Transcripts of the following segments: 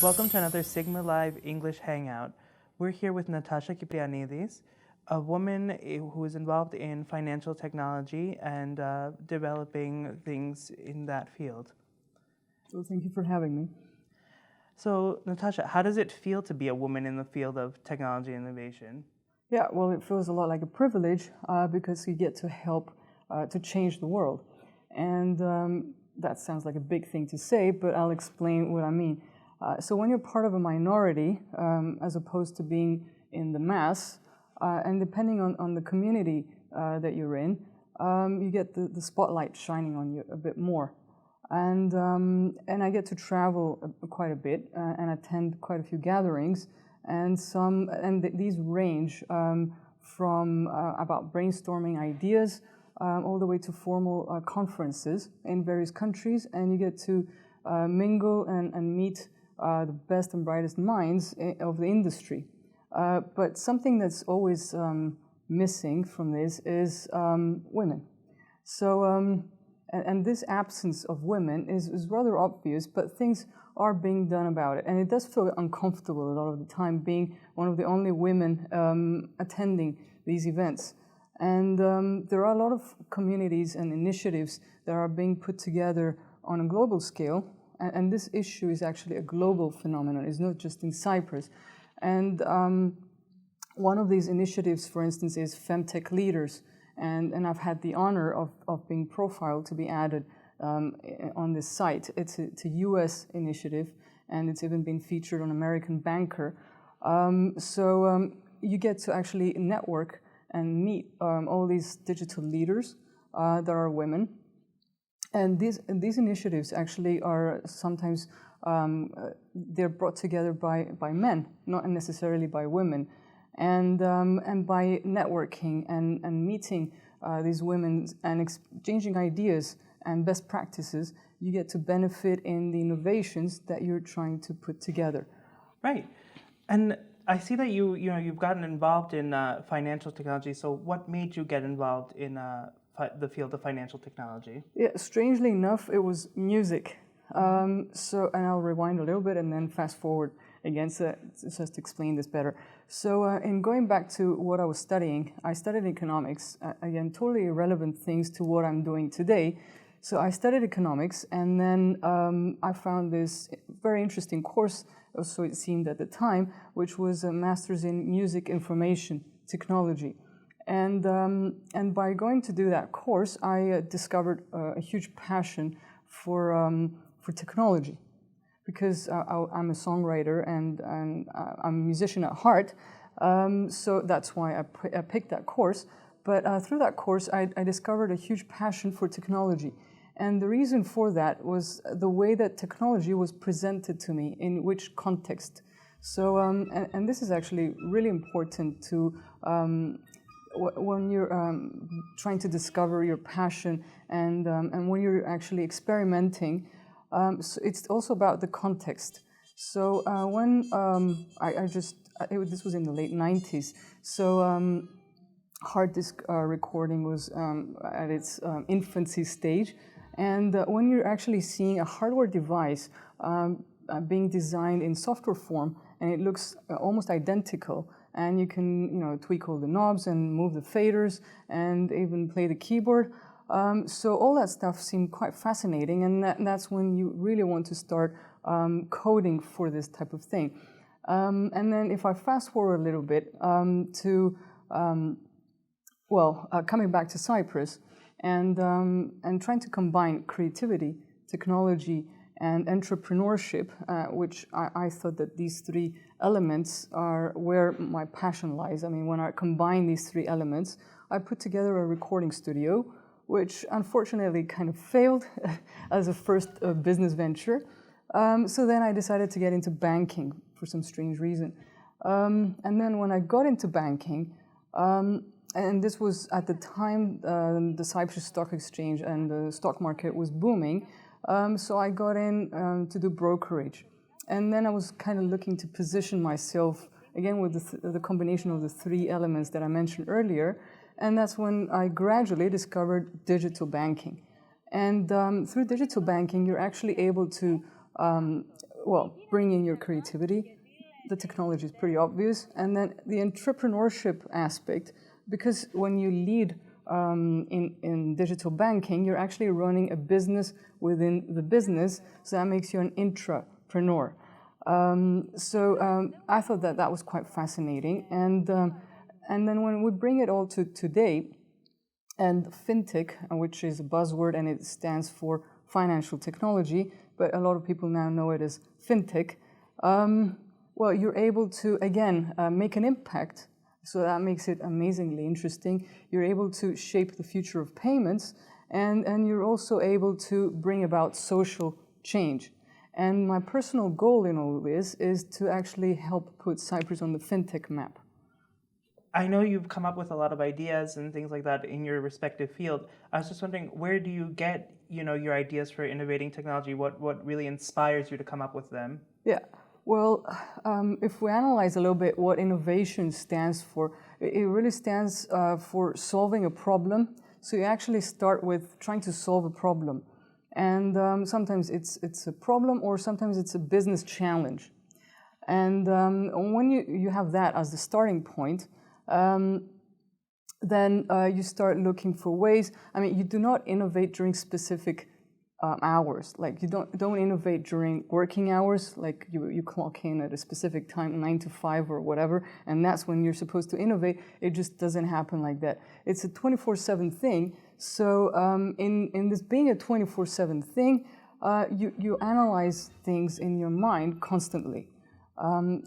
Welcome to another Sigmalive English Hangout. We're here with Natasha Kyprianides, a woman who is involved in financial technology and developing things in that field. So thank you for having me. So, Natasha, how does it feel to be a woman in the field of technology innovation? Yeah, well, it feels a lot like a privilege because you get to help to change the world. And that sounds like a big thing to say, but I'll explain what I mean. So when you're part of a minority, as opposed to being in the mass, and depending on the community that you're in, you get the spotlight shining on you a bit more. And I get to travel quite a bit and attend quite a few gatherings, and these range from about brainstorming ideas all the way to formal conferences in various countries, and you get to mingle and meet the best and brightest minds of the industry. But something that's always missing from this is women. So, and this absence of women is rather obvious, but things are being done about it. And it does feel uncomfortable a lot of the time, being one of the only women attending these events. And there are a lot of communities and initiatives that are being put together on a global scale. And this issue is actually a global phenomenon. It's not just in Cyprus. And one of these initiatives, for instance, is FinTech Leaders. And I've had the honor of being profiled to be added on this site. It's a US initiative, and it's even been featured on American Banker. So you get to actually network and meet all these digital leaders that are women. And these initiatives actually are sometimes, they're brought together by men, not necessarily by women. And by networking and meeting these women and exchanging ideas and best practices, you get to benefit in the innovations that you're trying to put together. Right. And I see that you've gotten involved in financial technology. So what made you get involved in the field of financial technology? Yeah, strangely enough, it was music. And I'll rewind a little bit and then fast forward again, so just to explain this better. So in going back to what I was studying, I studied economics, again, totally irrelevant things to what I'm doing today. So I studied economics, and then I found this very interesting course, so it seemed at the time, which was a master's in music information technology. And by going to do that course, I discovered a huge passion for technology, because I'm a songwriter and I'm a musician at heart. So that's why I picked that course. But through that course, I discovered a huge passion for technology. And the reason for that was the way that technology was presented to me, in which context. So, and this is actually really important to when you're trying to discover your passion and when you're actually experimenting. So it's also about the context. So when this was in the late 90s, so hard disk recording was at its infancy stage. And when you're actually seeing a hardware device being designed in software form, and it looks almost identical, and you can tweak all the knobs and move the faders and even play the keyboard. So all that stuff seemed quite fascinating, and that's when you really want to start coding for this type of thing. And then if I fast forward a little bit coming back to Cyprus and trying to combine creativity, technology, and entrepreneurship, which I thought that these three elements are where my passion lies. I mean, when I combine these three elements, I put together a recording studio, which unfortunately kind of failed as a first business venture. So then I decided to get into banking for some strange reason. And then when I got into banking, and this was at the time the Cyprus Stock Exchange and the stock market was booming, so I got in to do brokerage. And then I was kind of looking to position myself, again, with the combination of the three elements that I mentioned earlier. And that's when I gradually discovered digital banking. And through digital banking, you're actually able to well, bring in your creativity. The technology is pretty obvious. And then the entrepreneurship aspect, because when you lead in digital banking, you're actually running a business within the business, so that makes you an intrapreneur. I thought that was quite fascinating. And then when we bring it all to today, and FinTech, which is a buzzword and it stands for financial technology, but a lot of people now know it as FinTech, well, you're able to, again, make an impact. So that makes it amazingly interesting. You're able to shape the future of payments, and you're also able to bring about social change. And my personal goal in all this is to actually help put Cyprus on the FinTech map. I know you've come up with a lot of ideas and things like that in your respective field. I was just wondering, where do you get, your ideas for innovating technology? What really inspires you to come up with them? Yeah. Well, if we analyze a little bit what innovation stands for, it really stands for solving a problem. So you actually start with trying to solve a problem. And sometimes it's a problem, or sometimes it's a business challenge. And when you have that as the starting point, then you start looking for ways. I mean, you do not innovate during specific hours. Like you don't innovate during working hours, like you clock in at a specific time, 9 to 5 or whatever, and that's when you're supposed to innovate. It just doesn't happen like that. It's a 24/7 thing. So in this being a 24/7 thing, you analyze things in your mind constantly.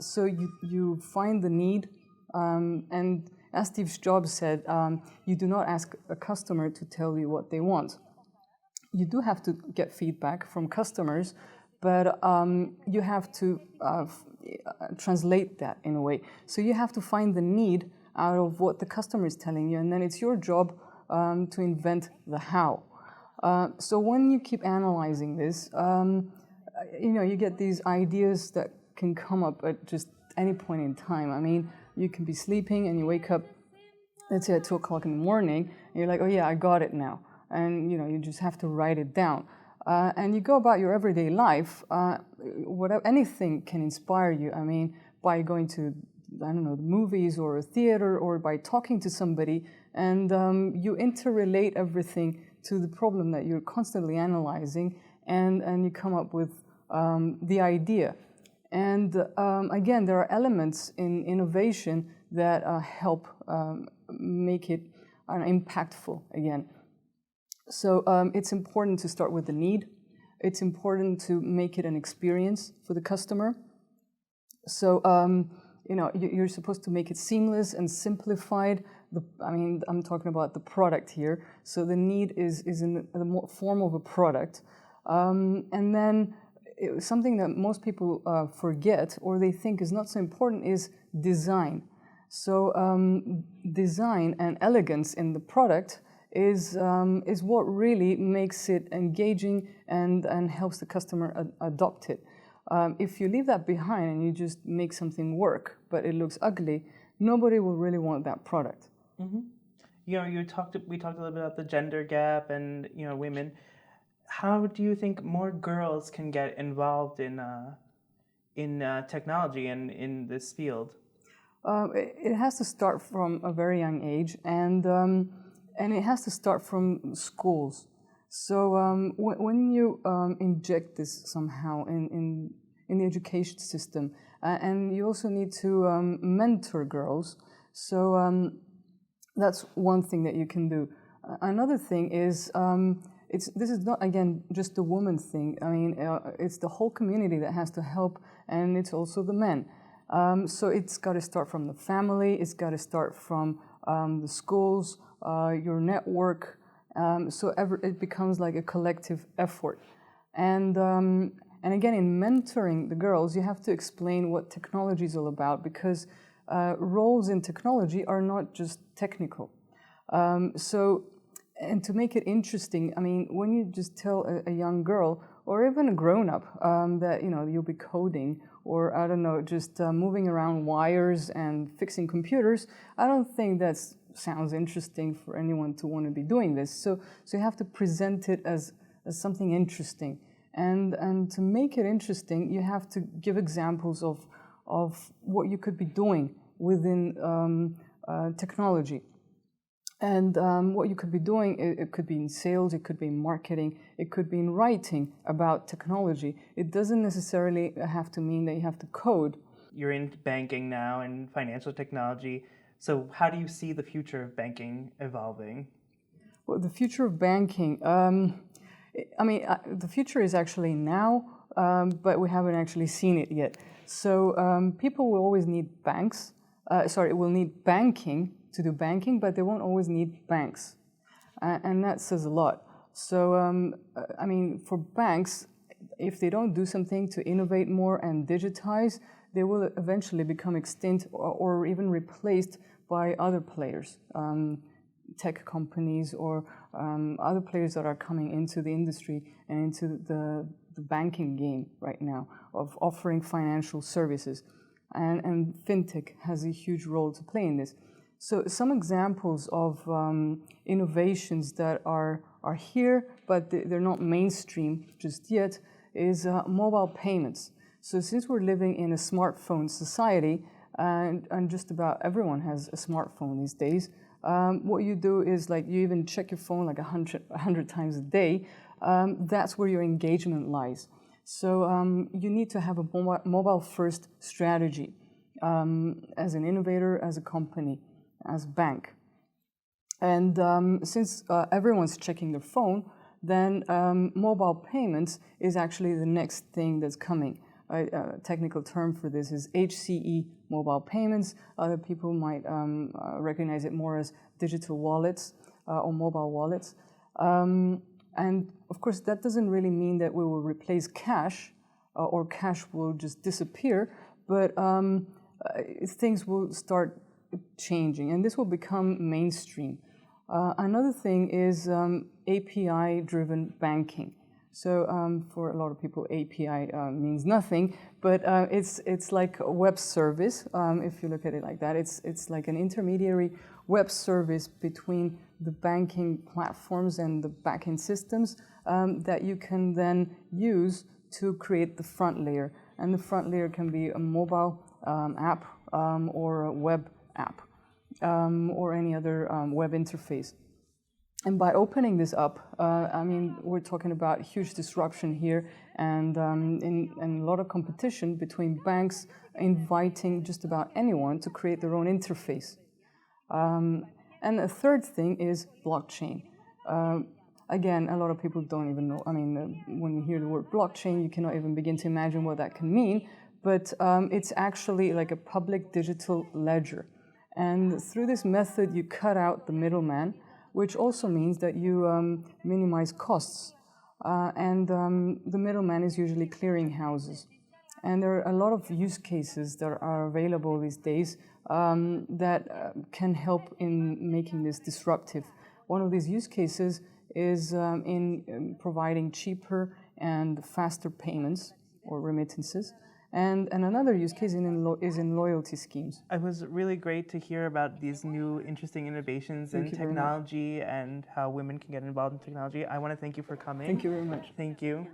So you find the need, and as Steve Jobs said, you do not ask a customer to tell you what they want. You do have to get feedback from customers, but you have to translate that in a way. So you have to find the need out of what the customer is telling you, and then it's your job to invent the how. So when you keep analyzing this, you get these ideas that can come up at just any point in time. I mean, you can be sleeping and you wake up, let's say at 2 o'clock in the morning, and you're like, oh yeah, I got it now. And you just have to write it down. And you go about your everyday life, anything can inspire you. I mean, by going to, I don't know, the movies or a theater, or by talking to somebody, and you interrelate everything to the problem that you're constantly analyzing, and you come up with the idea. And again, there are elements in innovation that help make it impactful again. So it's important to start with the need. It's important to make it an experience for the customer. So you're supposed to make it seamless and simplified. I'm talking about the product here. So the need is in the form of a product, and then something that most people forget, or they think is not so important, is design. So design and elegance in the product is what really makes it engaging and helps the customer adopt it. If you leave that behind and you just make something work, but it looks ugly, nobody will really want that product. Mm-hmm. We talked a little bit about the gender gap and women. How do you think more girls can get involved in technology and in this field? It has to start from a very young age, and it has to start from schools. So when you inject this somehow in the education system, and you also need to mentor girls, so that's one thing that you can do. Another thing is, this is not, again, just a woman thing. I mean, it's the whole community that has to help, and it's also the men. So it's got to start from the family, it's got to start from the schools, your network, so it becomes like a collective effort. And again, in mentoring the girls, you have to explain what technology is all about, because roles in technology are not just technical. And to make it interesting, I mean, when you just tell a young girl, or even a grown-up, that you'll be coding, or I don't know, just moving around wires and fixing computers, I don't think that sounds interesting for anyone to want to be doing this. So you have to present it as something interesting. And to make it interesting, you have to give examples of what you could be doing within technology. And what you could be doing, it could be in sales, it could be in marketing, it could be in writing about technology. It doesn't necessarily have to mean that you have to code. You're in banking now and financial technology. So how do you see the future of banking evolving? Well, the future of banking, the future is actually now, but we haven't actually seen it yet. So people will always need banks. Will need banking to do banking, but they won't always need banks. And that says a lot. So, for banks, if they don't do something to innovate more and digitize, they will eventually become extinct or even replaced by other players, tech companies or other players that are coming into the industry and into the banking game right now of offering financial services. And FinTech has a huge role to play in this. So some examples of innovations that are here, but they're not mainstream just yet, is mobile payments. So since we're living in a smartphone society, and just about everyone has a smartphone these days, what you do is like you even check your phone like 100 times a day. That's where your engagement lies. So you need to have a mobile-first strategy as an innovator, as a company, as a bank. And since everyone's checking their phone, then mobile payments is actually the next thing that's coming. A technical term for this is HCE, mobile payments. Other people might recognize it more as digital wallets or mobile wallets. And of course, that doesn't really mean that we will replace cash or cash will just disappear, but things will start changing and this will become mainstream. Another thing is API-driven banking. So for a lot of people, API means nothing, but it's like a web service. If you look at it like that, it's like an intermediary web service between the banking platforms and the backend systems that you can then use to create the front layer. And the front layer can be a mobile app or a web app or any other web interface. And by opening this up, we're talking about huge disruption here and a lot of competition between banks inviting just about anyone to create their own interface. And a third thing is blockchain. Again, a lot of people don't even know. When you hear the word blockchain, you cannot even begin to imagine what that can mean. But it's actually like a public digital ledger. And through this method, you cut out the middleman, which also means that you minimize costs. The middleman is usually clearinghouses. And there are a lot of use cases that are available these days that can help in making this disruptive. One of these use cases is in providing cheaper and faster payments or remittances. And another use case is in loyalty schemes. It was really great to hear about these new interesting innovations in technology and how women can get involved in technology. I want to thank you for coming. Thank you very much. Thank you.